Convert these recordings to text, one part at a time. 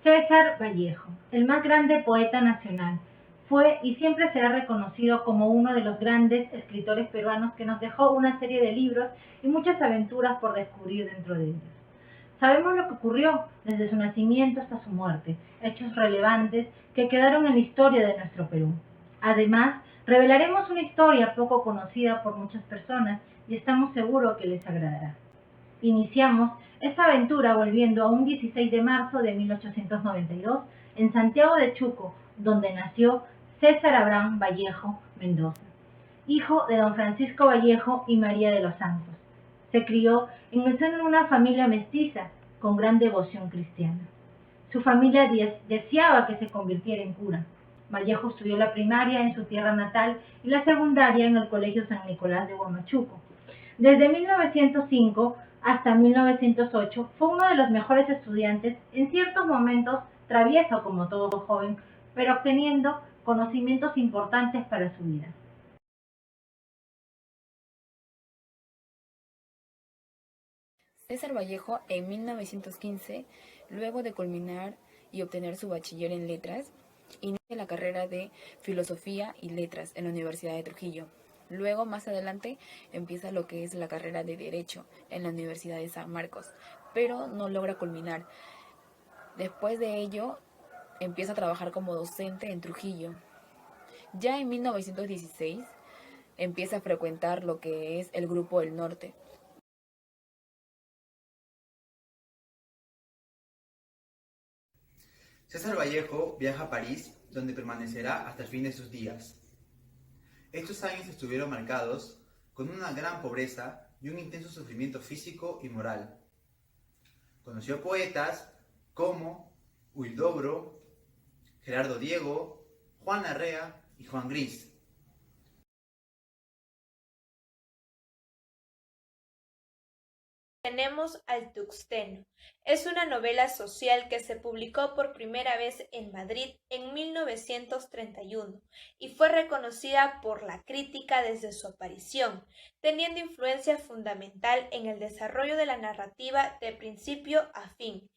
César Vallejo, el más grande poeta nacional, fue y siempre será reconocido como uno de los grandes escritores peruanos que nos dejó una serie de libros y muchas aventuras por descubrir dentro de ellos. Sabemos lo que ocurrió desde su nacimiento hasta su muerte, hechos relevantes que quedaron en la historia de nuestro Perú. Además, revelaremos una historia poco conocida por muchas personas y estamos seguros que les agradará. Iniciamos esta aventura volviendo a un 16 de marzo de 1892 en Santiago de Chuco, donde nació César Abraham Vallejo Mendoza, hijo de don Francisco Vallejo y María de los Santos. Se crió en el seno de una familia mestiza con gran devoción cristiana. Su familia deseaba que se convirtiera en cura. Vallejo estudió la primaria en su tierra natal y la secundaria en el Colegio San Nicolás de Huamachuco. Desde 1905 hasta 1908 fue uno de los mejores estudiantes, en ciertos momentos travieso como todo joven, pero obteniendo conocimientos importantes para su vida. César Vallejo, en 1915, luego de culminar y obtener su bachiller en letras, inicia la carrera de Filosofía y Letras en la Universidad de Trujillo. Luego, más adelante, empieza lo que es la carrera de Derecho en la Universidad de San Marcos, pero no logra culminar. Después de ello, empieza a trabajar como docente en Trujillo. Ya en 1916, empieza a frecuentar lo que es el Grupo del Norte. César Vallejo viaja a París, donde permanecerá hasta el fin de sus días. Estos años estuvieron marcados con una gran pobreza y un intenso sufrimiento físico y moral. Conoció poetas como Huidobro, Gerardo Diego, Juan Larrea y Juan Gris. Tenemos al Tuxteno. Es una novela social que se publicó por primera vez en Madrid en 1931 y fue reconocida por la crítica desde su aparición, teniendo influencia fundamental en el desarrollo de la narrativa de principio a fin.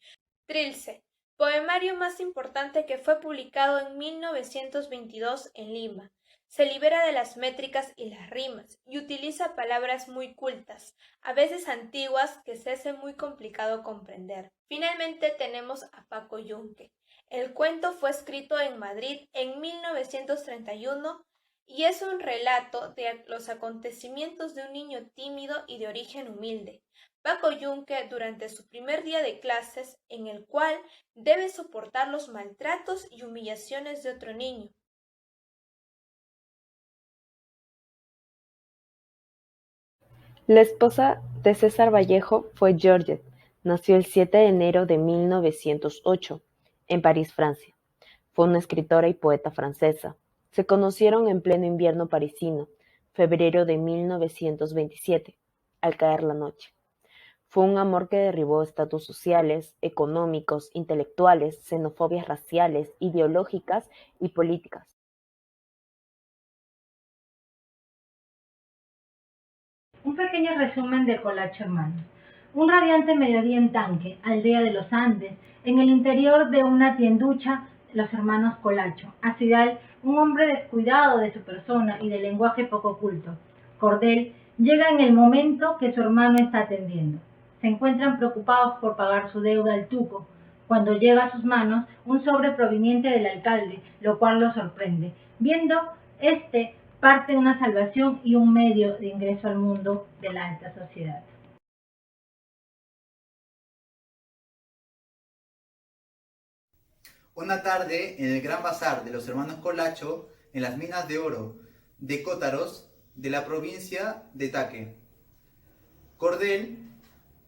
Trilce, poemario más importante que fue publicado en 1922 en Lima. Se libera de las métricas y las rimas y utiliza palabras muy cultas, a veces antiguas que se hace muy complicado comprender. Finalmente tenemos a Paco Yunque. El cuento fue escrito en Madrid en 1931 y es un relato de los acontecimientos de un niño tímido y de origen humilde, Paco Yunque, durante su primer día de clases, en el cual debe soportar los maltratos y humillaciones de otro niño. La esposa de César Vallejo fue Georgette. Nació el 7 de enero de 1908 en París, Francia. Fue una escritora y poeta francesa. Se conocieron en pleno invierno parisino, febrero de 1927, al caer la noche. Fue un amor que derribó estatus sociales, económicos, intelectuales, xenofobias raciales, ideológicas y políticas. Un pequeño resumen de Colacho Hermanos. Un radiante mediodía en Tanque, aldea de los Andes, en el interior de una tienducha, los hermanos Colacho. Acidal, un hombre descuidado de su persona y de lenguaje poco culto. Cordel llega en el momento que su hermano está atendiendo. Se encuentran preocupados por pagar su deuda al tuco, cuando llega a sus manos un sobre proveniente del alcalde, lo cual lo sorprende. Viendo este parte de una salvación y un medio de ingreso al mundo de la alta sociedad. Una tarde en el gran bazar de los hermanos Colacho, en las minas de oro de Cótaros, de la provincia de Taque. Cordel,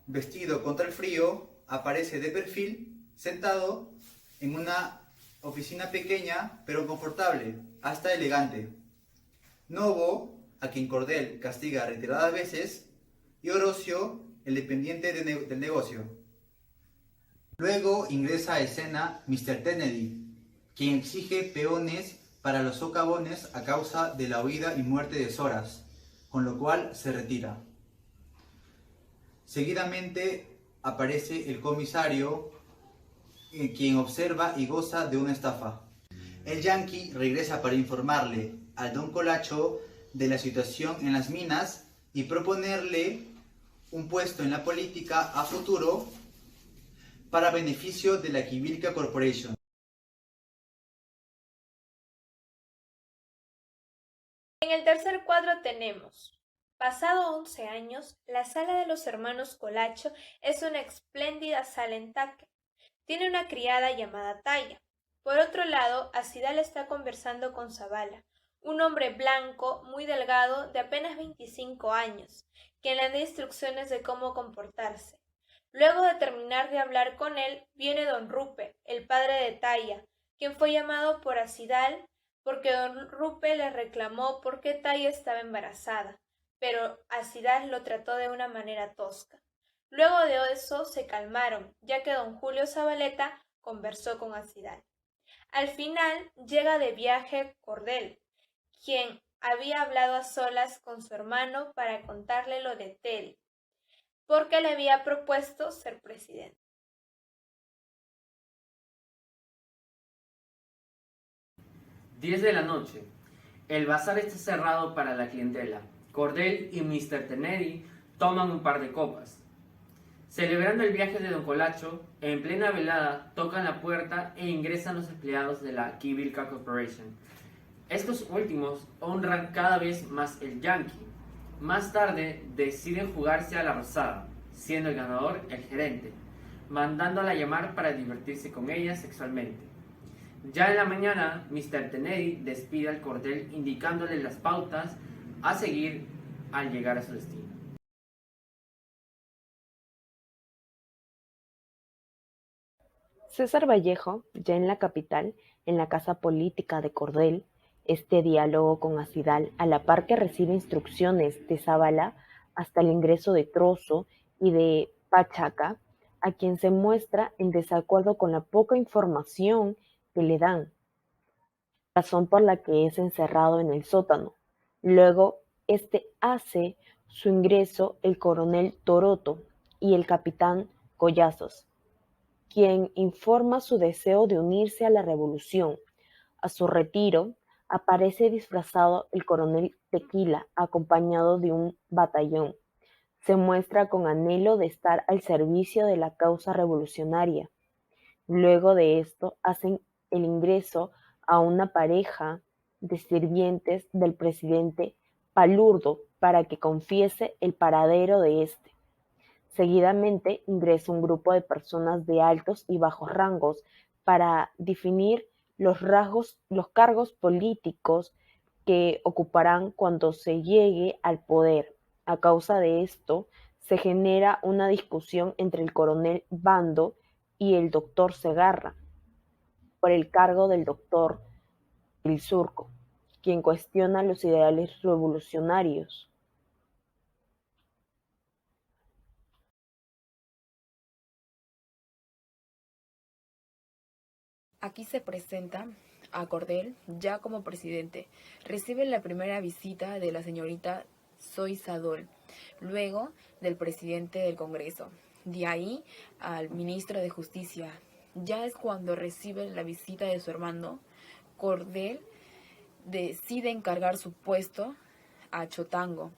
vestido contra el frío, aparece de perfil, sentado en una oficina pequeña pero confortable, hasta elegante. Novo, a quien Cordel castiga reiteradas veces, y Orocio, el dependiente del negocio. Luego ingresa a escena Mr. Kennedy, quien exige peones para los socavones a causa de la huida y muerte de Zoras, con lo cual se retira. Seguidamente aparece el comisario quien observa y goza de una estafa. El yanqui regresa para informarle al don Colacho de la situación en las minas y proponerle un puesto en la política a futuro para beneficio de la Quivilca Corporation. En el tercer cuadro tenemos: pasado 11 años, la sala de los hermanos Colacho es una espléndida sala en Taque. Tiene una criada llamada Taya. Por otro lado, Acidal está conversando con Zavala, un hombre blanco, muy delgado, de apenas 25 años, quien le da instrucciones de cómo comportarse. Luego de terminar de hablar con él, viene don Rupe, el padre de Taya, quien fue llamado por Acidal porque don Rupe le reclamó por qué Taya estaba embarazada, pero Acidal lo trató de una manera tosca. Luego de eso se calmaron, ya que don Julio Zabaleta conversó con Acidal. Al final llega de viaje Cordel, quien había hablado a solas con su hermano para contarle lo de Teddy, porque le había propuesto ser presidente. 10 de la noche. El bazar está cerrado para la clientela. Cordel y Mr. Kennedy toman un par de copas. Celebrando el viaje de don Colacho, en plena velada tocan la puerta e ingresan los empleados de la Quivilca Corporation. Estos últimos honran cada vez más el Yankee. Más tarde deciden jugarse a la rosada, siendo el ganador el gerente, mandándola llamar para divertirse con ella sexualmente. Ya en la mañana, Mr. Kennedy despide al Cordel indicándole las pautas a seguir al llegar a su destino. César Vallejo, ya en la capital, en la casa política de Cordel, este diálogo con Acidal, a la par que recibe instrucciones de Zavala hasta el ingreso de Trozo y de Pachaca, a quien se muestra en desacuerdo con la poca información que le dan, razón por la que es encerrado en el sótano. Luego, hace su ingreso el coronel Toroto y el capitán Collazos, quien informa su deseo de unirse a la revolución. A su retiro, aparece disfrazado el coronel Tequila, acompañado de un batallón. Se muestra con anhelo de estar al servicio de la causa revolucionaria. Luego de esto, hacen el ingreso a una pareja de sirvientes del presidente Palurdo para que confiese el paradero de este. Seguidamente ingresa un grupo de personas de altos y bajos rangos para definir los cargos políticos que ocuparán cuando se llegue al poder. A causa de esto, se genera una discusión entre el coronel Bando y el doctor Segarra por el cargo del doctor El Surco, quien cuestiona los ideales revolucionarios. Aquí se presenta a Cordel ya como presidente. Recibe la primera visita de la señorita Zoe Sadol, luego del presidente del Congreso. De ahí al ministro de Justicia. Ya es cuando recibe la visita de su hermano. Cordel decide encargar su puesto a Chotango,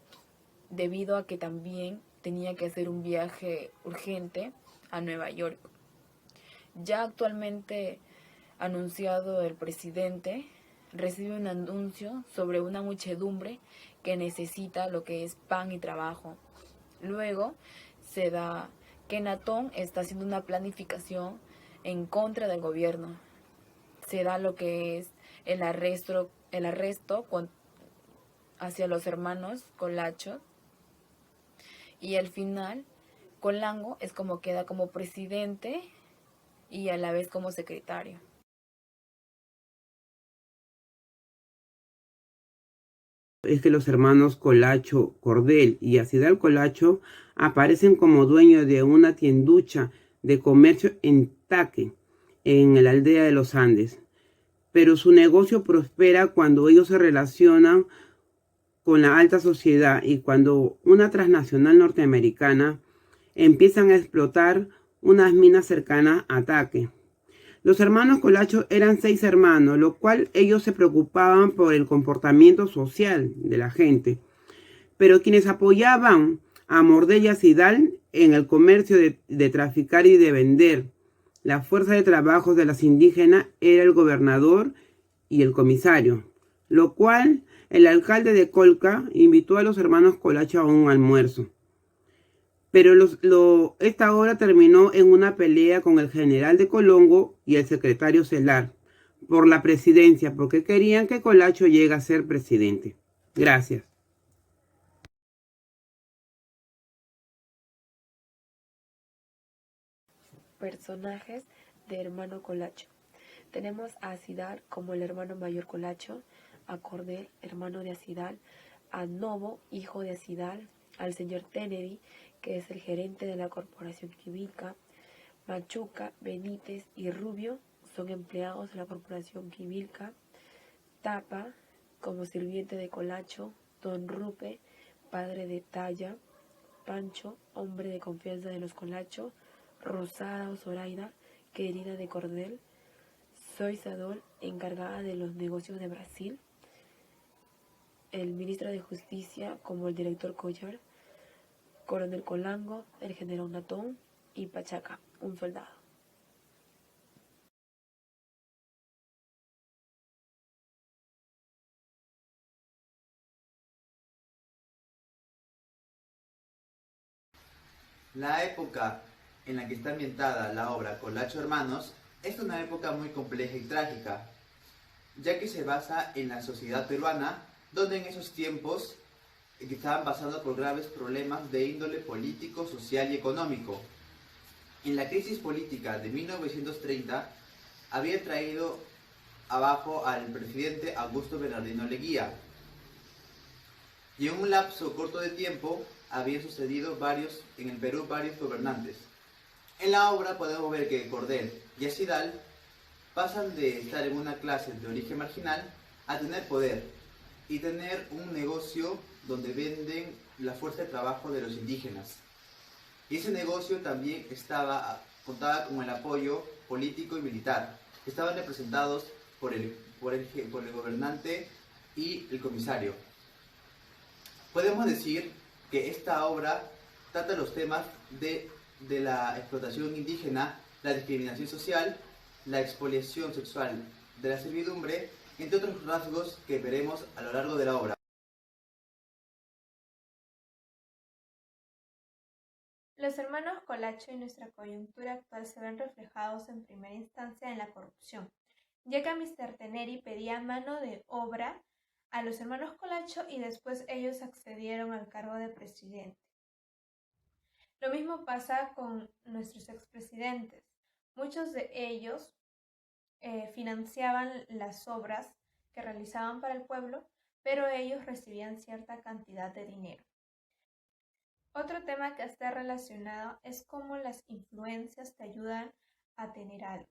debido a que también tenía que hacer un viaje urgente a Nueva York. Ya actualmente anunciado el presidente, recibe un anuncio sobre una muchedumbre que necesita lo que es pan y trabajo. Luego se da que Natón está haciendo una planificación en contra del gobierno. Se da lo que es el arresto hacia los hermanos Colacho, y al final Colango es como queda como presidente y a la vez como secretario. Es que los hermanos Colacho, Cordel y Acidal Colacho aparecen como dueños de una tienducha de comercio en Taque, en la aldea de los Andes. Pero su negocio prospera cuando ellos se relacionan con la alta sociedad y cuando una transnacional norteamericana empiezan a explotar unas minas cercanas a Taque. Los hermanos Colacho eran 6 hermanos, lo cual ellos se preocupaban por el comportamiento social de la gente. Pero quienes apoyaban a Mordell y a Sidal en el comercio de traficar y de vender la fuerza de trabajo de las indígenas era el gobernador y el comisario, lo cual el alcalde de Colca invitó a los hermanos Colacho a un almuerzo. Pero esta obra terminó en una pelea con el general de Colongo y el secretario Celar por la presidencia, porque querían que Colacho llegue a ser presidente. Gracias. Personajes de Hermano Colacho. Tenemos a Acidal como el hermano mayor Colacho, a Cordel, hermano de Acidal, a Novo, hijo de Acidal, al señor Kennedy, que es el gerente de la corporación química. Machuca, Benítez y Rubio son empleados de la corporación química. Tapa, como sirviente de Colacho. Don Rupe, padre de Talla. Pancho, hombre de confianza de los Colacho. Rosada o Zoraida, querida de Cordel. Soy Sadol, encargada de los negocios de Brasil. El ministro de Justicia como el director Collar. Coronel Colango, el general Natón y Pachaca, un soldado. La época en la que está ambientada la obra Colacho Hermanos es una época muy compleja y trágica, ya que se basa en la sociedad peruana, donde en esos tiempos estaban pasando por graves problemas de índole político, social y económico. En la crisis política de 1930 había traído abajo al presidente Augusto Bernardino Leguía, y en un lapso corto de tiempo habían sucedido en el Perú varios gobernantes. En la obra podemos ver que Cordel y Acidal pasan de estar en una clase de origen marginal a tener poder y tener un negocio donde venden la fuerza de trabajo de los indígenas. Y ese negocio también contaba con el apoyo político y militar. Estaban representados por el gobernante y el comisario. Podemos decir que esta obra trata los temas de la explotación indígena, la discriminación social, la expoliación sexual de la servidumbre, entre otros rasgos que veremos a lo largo de la obra. Los hermanos Colacho y nuestra coyuntura actual se ven reflejados en primera instancia en la corrupción, ya que Mr. Teneri pedía mano de obra a los hermanos Colacho y después ellos accedieron al cargo de presidente. Lo mismo pasa con nuestros expresidentes. Muchos de ellos financiaban las obras que realizaban para el pueblo, pero ellos recibían cierta cantidad de dinero. Otro tema que está relacionado es cómo las influencias te ayudan a tener algo.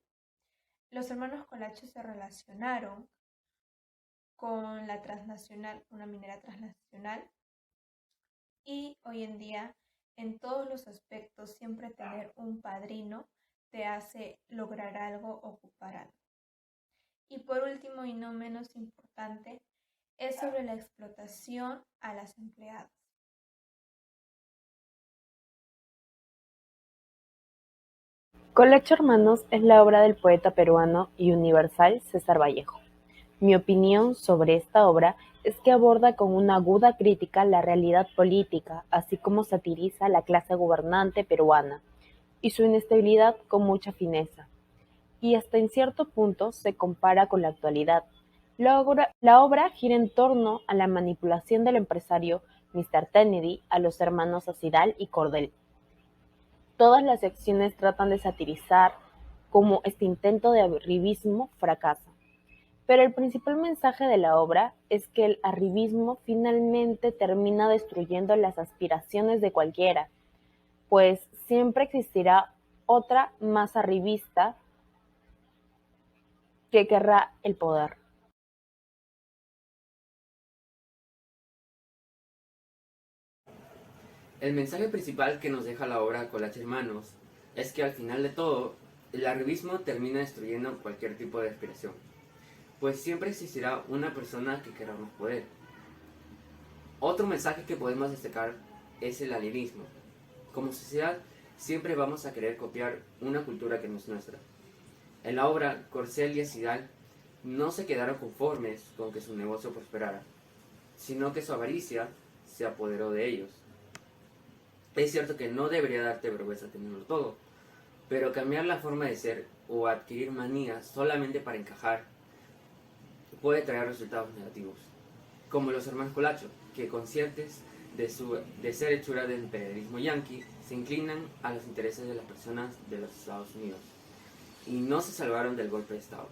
Los hermanos Colacho se relacionaron con la transnacional, una minera transnacional, y hoy en día en todos los aspectos siempre tener un padrino te hace lograr algo, ocupar algo. Y por último y no menos importante, es sobre la explotación a las empleadas. Colacho Hermanos es la obra del poeta peruano y universal César Vallejo. Mi opinión sobre esta obra es que aborda con una aguda crítica la realidad política, así como satiriza la clase gobernante peruana y su inestabilidad con mucha fineza, y hasta en cierto punto se compara con la actualidad. La obra gira en torno a la manipulación del empresario Mr. Kennedy a los hermanos Acidal y Cordel. Todas las secciones tratan de satirizar cómo este intento de arribismo fracasa. Pero el principal mensaje de la obra es que el arribismo finalmente termina destruyendo las aspiraciones de cualquiera, pues siempre existirá otra más arribista que querrá el poder. El mensaje principal que nos deja la obra Colacho Hermanos es que al final de todo, el arribismo termina destruyendo cualquier tipo de aspiración, pues siempre existirá una persona que querrá más poder. Otro mensaje que podemos destacar es el alienismo. Como sociedad, siempre vamos a querer copiar una cultura que no es nuestra. En la obra, Corcel y Acidal no se quedaron conformes con que su negocio prosperara, sino que su avaricia se apoderó de ellos. Es cierto que no debería darte vergüenza tenerlo todo, pero cambiar la forma de ser o adquirir manías solamente para encajar puede traer resultados negativos, como los hermanos Colacho, que conscientes de ser hechura del imperialismo yanqui, se inclinan a los intereses de las personas de los Estados Unidos y no se salvaron del golpe de Estado.